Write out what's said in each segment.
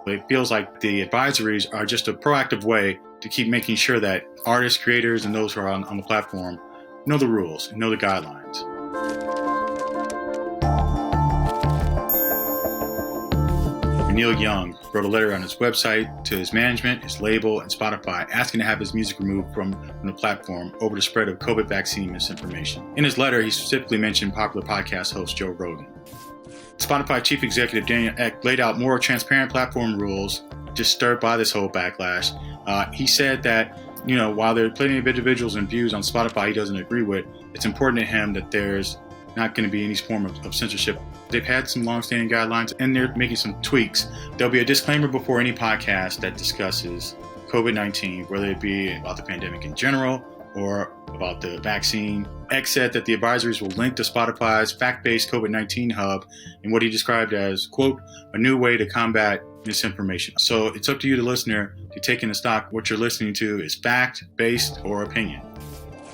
It feels like the advisories are just a proactive way to keep making sure that artists, creators, and those who are on the platform know the rules, know the guidelines. Neil Young wrote a letter on his website to his management, his label, and Spotify asking to have his music removed from the platform over the spread of COVID vaccine misinformation. In his letter, he specifically mentioned popular podcast host Joe Rogan. Spotify chief executive Daniel Ek laid out more transparent platform rules, disturbed by this whole backlash. He said that, while there are plenty of individuals and views on Spotify he doesn't agree with, it's important to him that there's not going to be any form of censorship. They've had some long-standing guidelines and they're making some tweaks. There'll be a disclaimer before any podcast that discusses COVID-19, whether it be about the pandemic in general or about the vaccine. X said that the advisories will link to Spotify's fact-based COVID-19 hub in what he described as, quote, a new way to combat misinformation. So it's up to you, the listener, to take into stock what you're listening to is fact-based or opinion.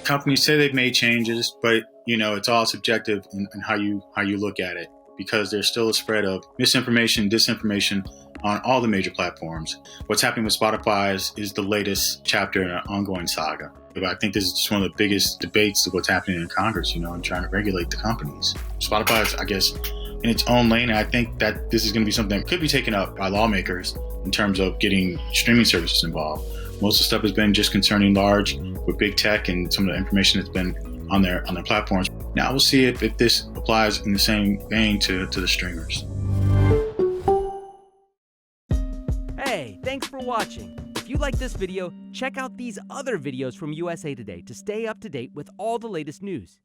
Companies say they've made changes, but it's all subjective in how you look at it, because there's still a spread of misinformation, disinformation on all the major platforms. What's happening with Spotify is the latest chapter in an ongoing saga. I think this is just one of the biggest debates of what's happening in Congress, and trying to regulate the companies. Spotify is, I guess, in its own lane, and I think that this is going to be something that could be taken up by lawmakers in terms of getting streaming services involved. Most of the stuff has been just concerning large with big tech and some of the information that's been on their platforms. Now we'll see if this applies in the same vein to the streamers. Hey, thanks for watching. If you like this video, check out these other videos from USA Today to stay up to date with all the latest news.